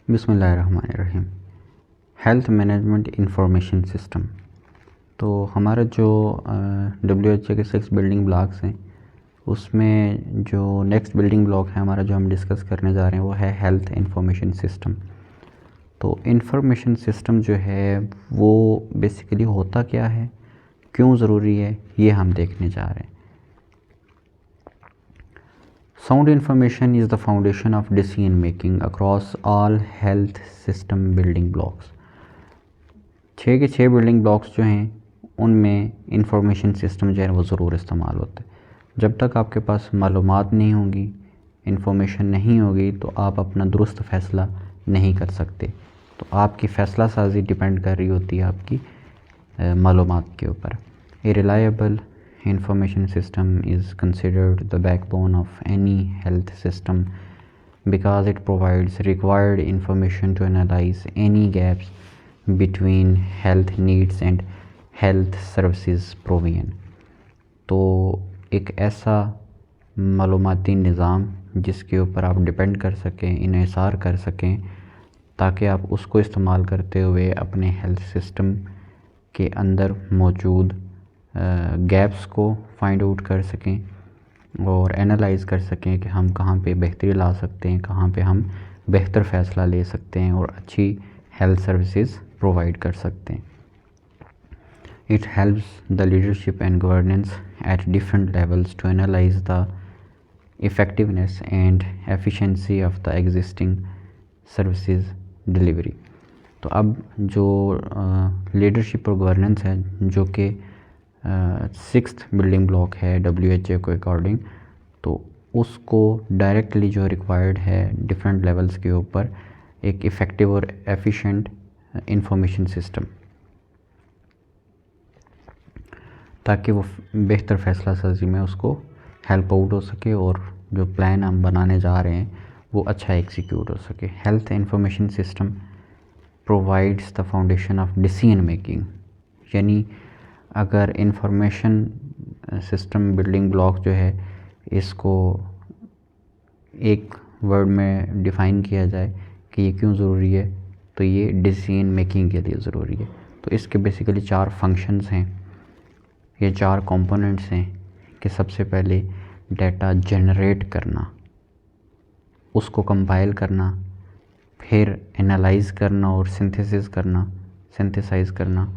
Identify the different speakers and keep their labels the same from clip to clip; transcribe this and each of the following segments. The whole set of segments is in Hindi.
Speaker 1: बिस्मिल्लाहिर्रहमानिर्रहीम। Health management information system. तो हमारा जो WHO के 6 बिल्डिंग ब्लॉक्स हैं, उसमें जो नेक्स्ट बिल्डिंग ब्लॉक है हमारा, जो हम डिस्कस करने जा रहे हैं, वो है हेल्थ इंफॉर्मेशन सिस्टम। तो इंफॉर्मेशन सिस्टम जो है वो बेसिकली होता क्या है, क्यों ज़रूरी है, ये हम देखने जा रहे हैं। Sound information is the foundation of decision making across all health system building blocks। 6 के 6 बिल्डिंग ब्लॉक्स जो हैं उनमें इंफॉर्मेशन सिस्टम जो है वो ज़रूर इस्तेमाल होता है। जब तक आपके पास मालूमात नहीं होंगी, इंफॉर्मेशन नहीं होगी, तो आप अपना दुरुस्त फ़ैसला नहीं कर सकते। तो आपकी फ़ैसला साजी डिपेंड कर रही होती है आपकी मालूमात के ऊपर। A reliable information system is considered the backbone of any health system because it provides required information to analyze any gaps between health needs and health services provision। तो एक ऐसा मालूमाती निज़ाम जिसके ऊपर आप डिपेंड कर सकें, इन्हिसार कर सकें, ताकि आप उसको इस्तेमाल करते हुए अपने हेल्थ सिस्टम के अंदर मौजूद गैप्स को फाइंड आउट कर सकें और एनालाइज़ कर सकें कि हम कहाँ पे बेहतरी ला सकते हैं, कहाँ पे हम बेहतर फ़ैसला ले सकते हैं और अच्छी हेल्थ सर्विसेज प्रोवाइड कर सकते हैं। It helps the leadership and governance at different levels to analyse the effectiveness and efficiency of the existing services delivery. तो अब जो लीडरशिप और गवर्नेंस है, जो कि 6th बिल्डिंग ब्लॉक है WHO के अकॉर्डिंग, तो उसको डायरेक्टली जो रिक्वायर्ड है डिफरेंट लेवल्स के ऊपर एक इफ़ेक्टिव और एफिशिएंट इंफॉर्मेशन सिस्टम, ताकि वो बेहतर फ़ैसला साजी में उसको हेल्प आउट हो सके और जो प्लान हम बनाने जा रहे हैं वो अच्छा एग्जीक्यूट हो सके। Health information system provides the foundation of decision making. यानी अगर इंफॉर्मेशन सिस्टम बिल्डिंग ब्लॉक जो है, इसको एक वर्ड में डिफ़ाइन किया जाए कि ये क्यों ज़रूरी है, तो ये डिसीजन मेकिंग के लिए ज़रूरी है। तो इसके बेसिकली 4 फंक्शंस हैं, ये 4 कंपोनेंट्स हैं कि सबसे पहले डाटा जनरेट करना, उसको कंपाइल करना, फिर एनालाइज़ करना और सिंथेसाइज़ करना,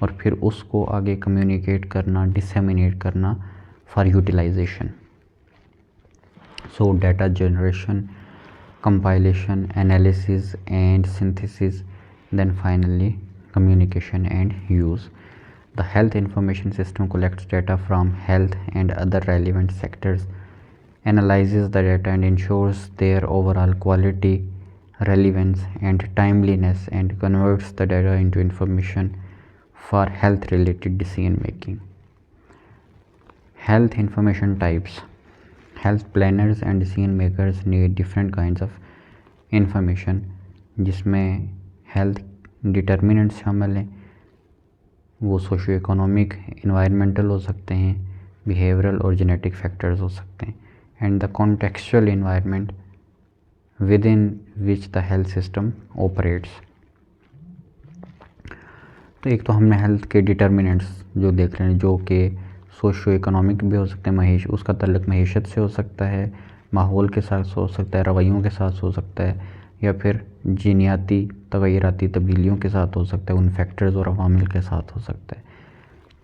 Speaker 1: और फिर उसको आगे कम्युनिकेट करना, डिसेमिनेट करना for utilisation. So data generation, compilation, analysis and synthesis, then finally communication and use. The health information system collects data from health and other relevant sectors, analyzes the data and ensures their overall quality, relevance and timeliness, and converts the data into information for health related decision making। Health information types। Health planners and decision makers need different kinds of information, जिसमें हेल्थ डिटर्मिनेंट्स शामिल हैं। वो सोशियो इकोनॉमिक, इन्वायरमेंटल हो सकते हैं, बिहेवियरल और जेनेटिक फैक्टर्स हो सकते हैं, and the contextual environment within which the health system operates. तो एक तो हमने हेल्थ के डिटर्मिनेंट्स जो देख रहे हैं, जो कि सोशियो इकोनॉमिक भी हो सकते हैं, उसका ताल्लुक मईशत से हो सकता है, माहौल के साथ हो सकता है, रवैयों के साथ हो सकता है, या फिर जीनियाती तगयराती तब्दीलियों के साथ हो सकता है, उन फैक्टर्स और अवामिल के साथ हो सकता है।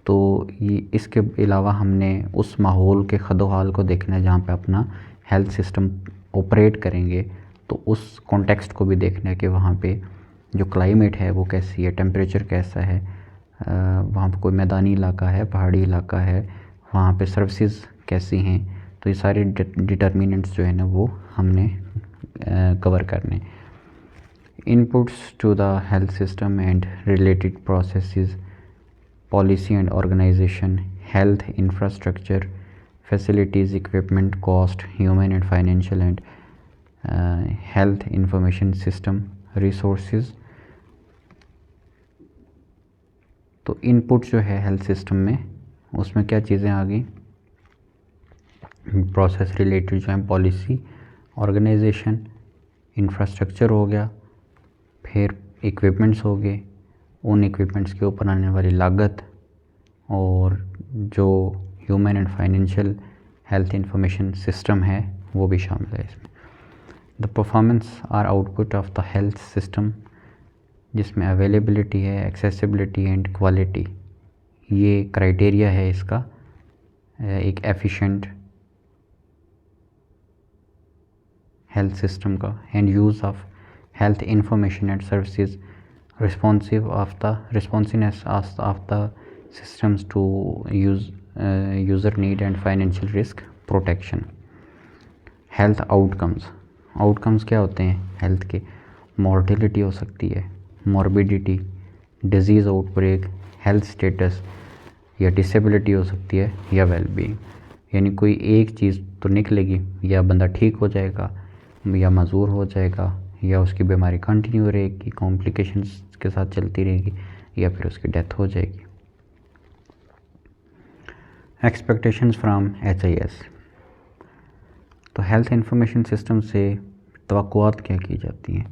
Speaker 1: तो ये इसके अलावा हमने उस माहौल के खदोहाल को देखना है जहाँ पे अपना हेल्थ सिस्टम ऑपरेट करेंगे, तो उस कॉन्टेक्स्ट को भी देखना है कि वहाँ पे जो क्लाइमेट है वो कैसी है, टेम्परेचर कैसा है, वहाँ पे कोई मैदानी इलाका है, पहाड़ी इलाका है, वहाँ पे सर्विसेज कैसी हैं। तो ये सारे डिटर्मिनेंट्स जो है ना वो हमने कवर करने। Inputs to the health system and related processes, policy and organisation, health infrastructure, facilities, equipment, cost, human and financial, and health information system resources. तो इनपुट जो है हेल्थ सिस्टम में, उसमें क्या चीज़ें आ गई, प्रोसेस रिलेटेड जो है पॉलिसी, ऑर्गेनाइजेशन, इंफ्रास्ट्रक्चर हो गया, फिर इक्विपमेंट्स हो गए, उन इक्विपमेंट्स के ऊपर आने वाली लागत, और जो human and financial health information system है वो भी शामिल है इसमें। The performance or output of the health system, जिसमें अवेलेबिलिटी है, एक्सेसिबिलिटी एंड क्वालिटी, ये क्राइटेरिया है इसका एक एफिशिएंट हेल्थ सिस्टम का। And use of health information and services responsiveness of the systems to user need and financial risk protection। Health outcomes क्या होते हैं हेल्थ के? मॉर्टिलिटी हो सकती है, morbidity, disease outbreak, health status, या डिसेबिलिटी हो सकती है, या वेलबींग। यानी कोई एक चीज़ तो निकलेगी, या बंदा ठीक हो जाएगा, या मजूर हो जाएगा, या उसकी बीमारी कंटिन्यू रहेगी, कॉम्प्लिकेशंस के साथ चलती रहेगी, या फिर उसकी डेथ हो जाएगी। Expectations from HIS। तो हेल्थ इंफॉर्मेशन सिस्टम से तवक्कुआत क्या की जाती हैं?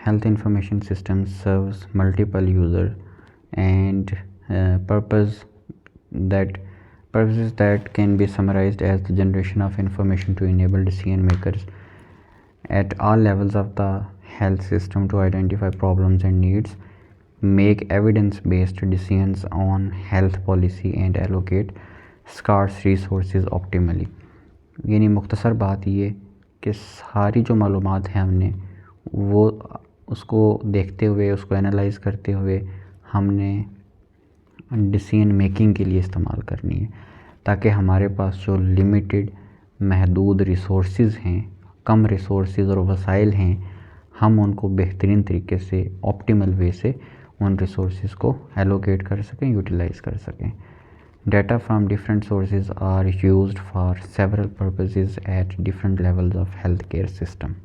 Speaker 1: Health information system serves multiple user and purposes that can be summarized as the generation of information to enable decision makers at all levels of the health system to identify problems and needs, make evidence-based decisions on health policy and allocate scarce resources optimally। यानी मुख्तसर बात ये कि सारी जो मालूमात हैं हमने वो उसको देखते हुए, उसको एनालाइज करते हुए हमने डिसीजन मेकिंग के लिए इस्तेमाल करनी है, ताकि हमारे पास जो लिमिटेड महदूद रिसोर्सेज हैं, कम रिसोर्सेज और वसाइल हैं, हम उनको बेहतरीन तरीके से ऑप्टिमल वे से उन रिसोर्सेज को एलोकेट कर सकें, यूटिलाइज कर सकें। Data from different sources are used for several purposes at different levels of health care system.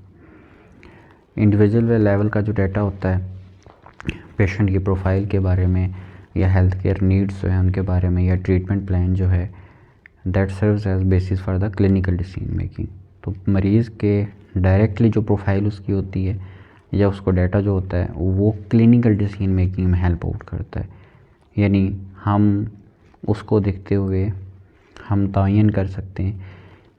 Speaker 1: Individual level का जो डाटा होता है पेशेंट की प्रोफाइल के बारे में, या हेल्थ केयर नीड्स जो है उनके बारे में, या ट्रीटमेंट प्लान जो है, that serves as basis for the clinical decision making. तो मरीज़ के डायरेक्टली जो प्रोफाइल उसकी होती है, या उसको डाटा जो होता है वो क्लिनिकल डिसीजन मेकिंग में हेल्प आउट करता है। यानी हम उसको देखते हुए हम तयन कर सकते हैं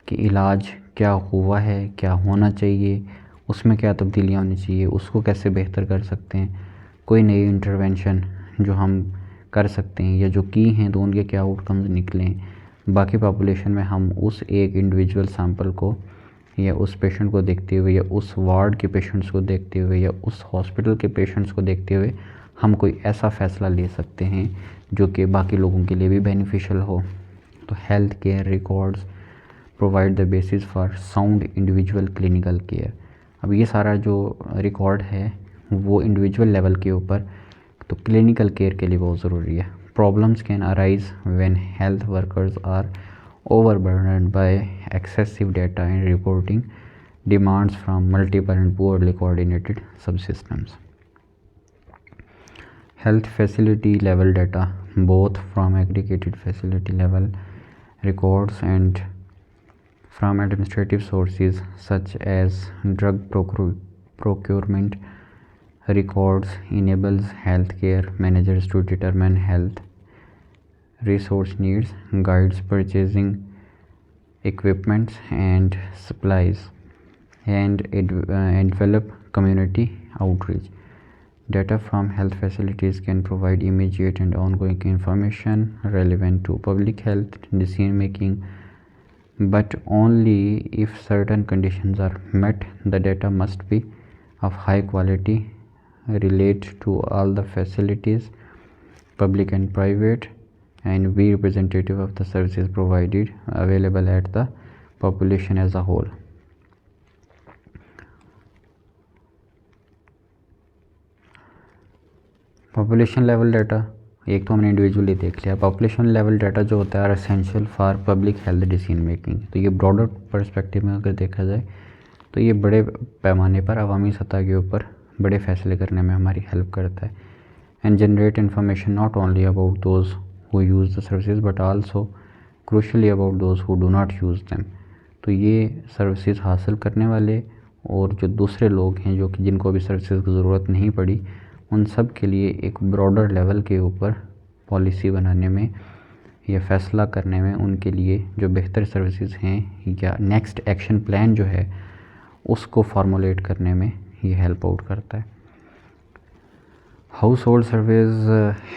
Speaker 1: कि इलाज क्या हुआ है, क्या होना चाहिए, उसमें क्या तब्दीलियाँ होनी चाहिए, उसको कैसे बेहतर कर सकते हैं, कोई नई इंटरवेंशन जो हम कर सकते हैं या जो की हैं तो उनके क्या आउटकम्स निकलें। बाकी पॉपुलेशन में हम उस एक इंडिविजुअल सैंपल को, या उस पेशेंट को देखते हुए, या उस वार्ड के पेशेंट्स को देखते हुए, या उस हॉस्पिटल के पेशेंट्स को देखते हुए हम कोई ऐसा फ़ैसला ले सकते हैं जो कि बाकी लोगों के लिए भी बेनिफिशियल हो। तो health care records provide the basis for sound individual clinical care. अब ये सारा जो रिकॉर्ड है वो इंडिविजुअल लेवल के ऊपर तो क्लिनिकल केयर के लिए बहुत ज़रूरी है। Problems can arise when health workers are overburdened by excessive data and reporting demands from multiple and poorly coordinated subsystems. Health facility level data, both from aggregated facility level records and from administrative sources such as drug procurement records, enables healthcare managers to determine health resource needs, guides purchasing equipments and supplies, and develop community outreach. Data from health facilities can provide immediate and ongoing information relevant to public health decision making, but only if certain conditions are met. The data must be of high quality, relate to all the facilities, public and private, and be representative of the services provided available at the population as a whole। Population level data एक तो हमने इंडिविजुअली देख लिया। पॉपुलेशन लेवल डाटा जो होता है essential for public health decision making. तो ये ब्रॉडर पर्सपेक्टिव में अगर देखा जाए तो ये बड़े पैमाने पर अवामी सतह के ऊपर बड़े फैसले करने में हमारी हेल्प करता है। And generate information not only about those who use the services but also crucially about those who do not use them। तो ये सर्विसेज हासिल करने वाले और जो दूसरे लोग हैं जो कि जिनको भी सर्विसेज की ज़रूरत नहीं पड़ी, उन सब के लिए एक ब्रॉडर लेवल के ऊपर पॉलिसी बनाने में या फैसला करने में उनके लिए जो बेहतर सर्विसेज हैं या नेक्स्ट एक्शन प्लान जो है उसको फॉर्मुलेट करने में ये हेल्प आउट करता है। House hold surveys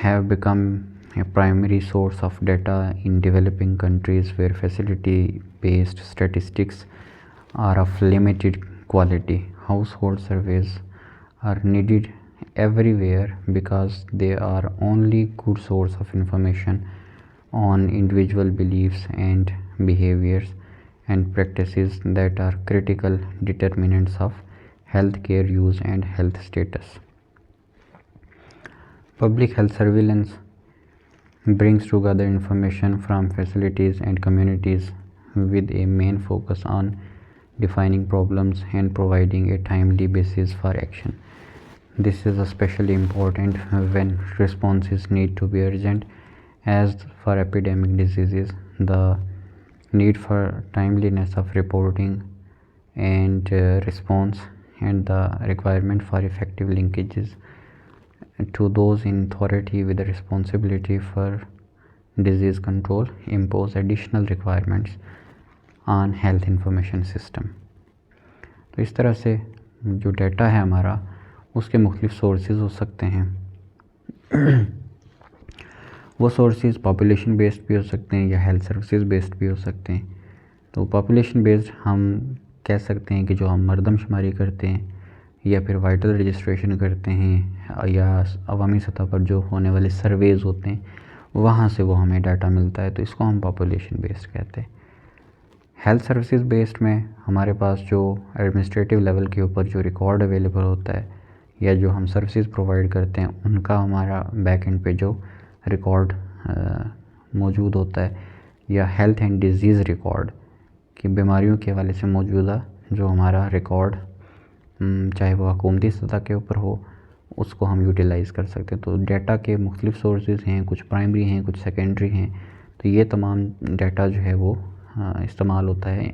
Speaker 1: have become a primary source of data in developing countries where facility-based statistics are of limited quality. Household surveys are needed everywhere because they are only good source of information on individual beliefs and behaviors and practices that are critical determinants of healthcare use and health status. Public health surveillance brings together information from facilities and communities with a main focus on defining problems and providing a timely basis for action. This is especially important when responses need to be urgent, as for epidemic diseases. The need for timeliness of reporting and response and the requirement for effective linkages to those in authority with the responsibility for disease control impose additional requirements on health information system. तो इस तरह से जो डेटा है हमारा उसके मुख्तलिफ सोर्सेज हो सकते हैं। वो सोर्सेज पॉपुलेशन बेस्ड भी हो सकते हैं या हेल्थ सर्विसेज बेस्ड भी हो सकते हैं। तो पॉपुलेशन बेस्ड हम कह सकते हैं कि जो हम मरदमशुमारी करते हैं या फिर वाइटल रजिस्ट्रेशन करते हैं या अवामी सतह पर जो होने वाले सर्वेज़ होते हैं वहाँ से वो हमें डाटा मिलता है, तो इसको हम पॉपुलेशन बेस्ड कहते हैं। हेल्थ सर्विसेज बेस्ड में हमारे पास जो एडमिनिस्ट्रेटिव लेवल के ऊपर जो रिकॉर्ड अवेलेबल होता है या जो हम सर्विसेज प्रोवाइड करते हैं उनका हमारा बैक एंड पे जो रिकॉर्ड मौजूद होता है, या हेल्थ एंड डिजीज़ रिकॉर्ड कि बीमारियों के हवाले से मौजूदा जो हमारा रिकॉर्ड चाहे वो हुकूमती सतह के ऊपर हो उसको हम यूटिलाइज़ कर सकते हैं। तो डाटा के मुख्तलिफ सोर्सेज हैं, कुछ प्राइमरी हैं, कुछ सेकेंडरी हैं। तो ये तमाम डाटा जो है वो इस्तेमाल होता है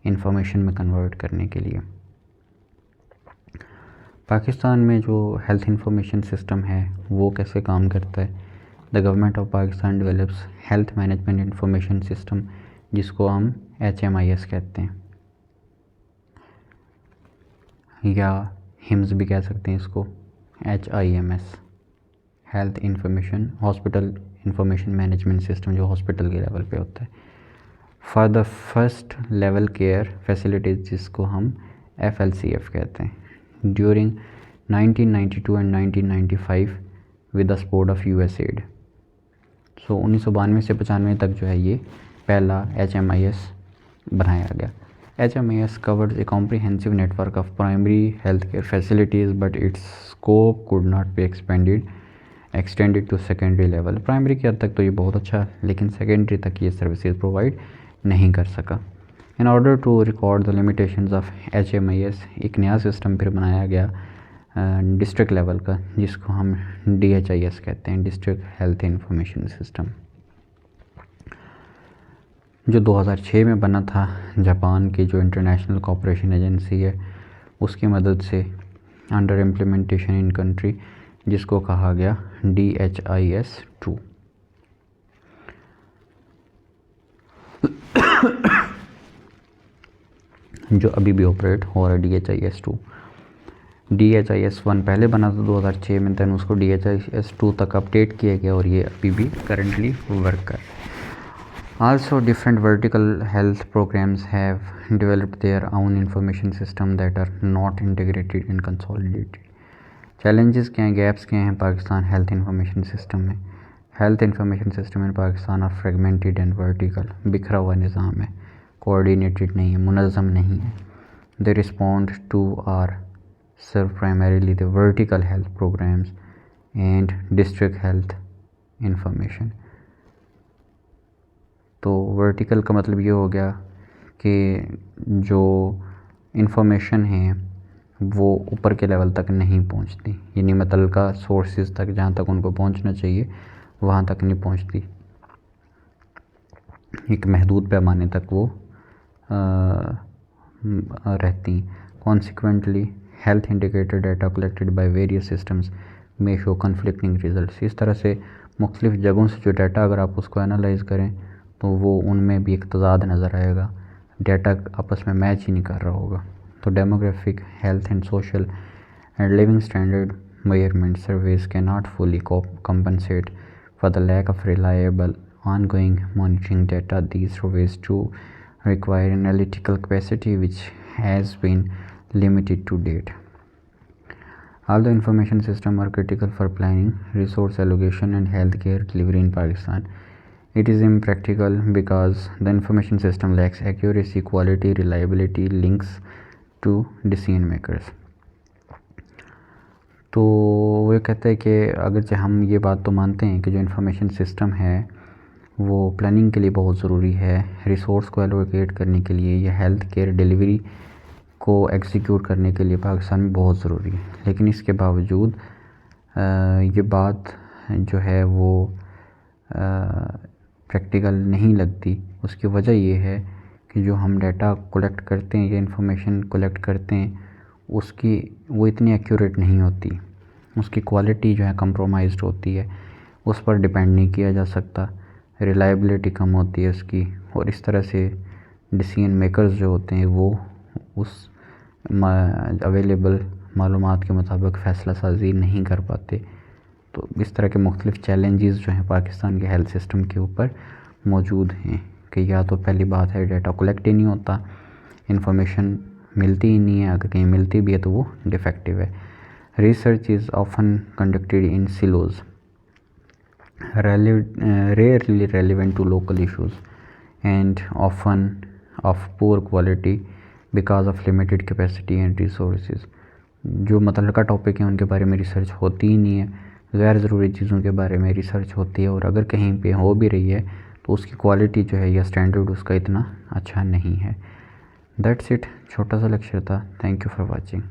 Speaker 1: इंफॉर्मेशन में कन्वर्ट करने के लिए। पाकिस्तान में जो हेल्थ इंफॉर्मेशन सिस्टम है वो कैसे काम करता है? The government of Pakistan develops health management information system, जिसको हम HMIS कहते हैं या HIMS भी कह सकते हैं इसको, HIMS, health information hospital information management system, जो हॉस्पिटल के लेवल पे होता है। For the first level care facilities, जिसको हम FLCF कहते हैं, during 1992 and 1995 with the support of USAID। सो 1992 से 95 तक जो है ये पहला HMIS बनाया गया। HMIS covers a comprehensive network of primary healthcare facilities, but its scope could not be extended to secondary level. Primary की हद तक तो ये बहुत अच्छा है, लेकिन सेकेंडरी तक ये सर्विसेज प्रोवाइड नहीं कर सका। In order to record the limitations of HMIS, एक नया सिस्टम फिर बनाया गया डिस्ट्रिक्ट लेवल का, जिसको हम DHIS कहते हैं, डिस्ट्रिक्ट हेल्थ इंफॉर्मेशन सिस्टम, जो 2006 में बना था। जापान की जो इंटरनेशनल कोऑपरेशन एजेंसी है उसकी मदद से अंडर इम्प्लीमेंटेशन इन कंट्री, जिसको कहा गया DHIS 2। जो अभी भी ऑपरेट हो रहा है DHIS 2। DHIS 1 पहले बना था 2006 में, दैन उसको DHIS 2 तक अपडेट किया गया और ये अभी भी करंटली वर्क कर। Also, different vertical health programs have developed their own information system that are not integrated and consolidated. Challenges क्या हैं, gaps क्या हैं पाकिस्तान हेल्थ इंफॉर्मेशन सिस्टम में? Health information system in Pakistan are fragmented and vertical, बिखरा हुआ निज़ाम है, कोऑर्डिनेटेड नहीं है, मुनज़्ज़म नहीं है। They respond to or serve primarily the vertical health programmes and district health information. तो वर्टिकल का मतलब ये हो गया कि जो इंफॉर्मेशन है वो ऊपर के लेवल तक नहीं पहुंचती, यानी मुतल्लिका सोर्सेज तक जहाँ तक उनको पहुंचना चाहिए वहाँ तक नहीं पहुंचती, एक महदूद पैमाने तक वो रहती। Consequently, health indicator data collected by various systems may show conflicting results. इस तरह से मुख्तलिफ़ जगहों से जो डाटा अगर आप उसको एनालाइज करें तो वो उनमें भी एक तज़ाद नज़र आएगा, डाटा आपस में मैच ही नहीं कर रहा होगा। तो demographic, health and social and living standard measurement surveys cannot fully compensate for the lack of reliable ongoing monitoring data. These surveys too require analytical capacity which has been limited to date. Although information systems are critical for planning, resource allocation and healthcare delivery in Pakistan, it is impractical because the information system lacks accuracy, quality, reliability, links to decision makers. तो वो कहते हैं कि अगरचे हम ये बात तो मानते हैं कि जो इन्फॉर्मेशन सिस्टम है वो प्लानिंग के लिए बहुत ज़रूरी है, रिसोर्स को एलोकेट करने के लिए या हेल्थ केयर डिलीवरी को एग्जीक्यूट करने के लिए पाकिस्तान में बहुत ज़रूरी है, लेकिन इसके बावजूद ये बात जो है वो प्रैक्टिकल नहीं लगती। उसकी वजह ये है कि जो हम डाटा कलेक्ट करते हैं या इंफॉर्मेशन कलेक्ट करते हैं उसकी वो इतनी एक्यूरेट नहीं होती, उसकी क्वालिटी जो है कंप्रोमाइज़्ड होती है, उस पर डिपेंड नहीं किया जा सकता, रिलायबिलिटी कम होती है उसकी, और इस तरह से डिसीजन मेकर्स जो होते हैं वो उस अवेलेबल मालूमात के मुताबिक फ़ैसला साजी नहीं कर पाते। तो इस तरह के मुख्तलिफ़ चैलेंजेस जो हैं पाकिस्तान के हेल्थ सिस्टम के ऊपर मौजूद हैं कि या तो पहली बात है डाटा कलेक्ट ही नहीं होता, इंफॉर्मेशन मिलती ही नहीं है, अगर कहीं मिलती भी है तो वो डिफेक्टिव है। Research is often conducted in silos, rarely relevant to local issues and often of poor quality because of limited capacity and resources. जो मतलब टॉपिक हैं उनके बारे में रिसर्च होती ही नहीं है, गैर ज़रूरी चीज़ों के बारे में रिसर्च होती है, और अगर कहीं पे हो भी रही है तो उसकी क्वालिटी जो है या स्टैंडर्ड उसका इतना अच्छा नहीं है। दैट्स इट, छोटा सा लेक्चर था। Thank you for watching.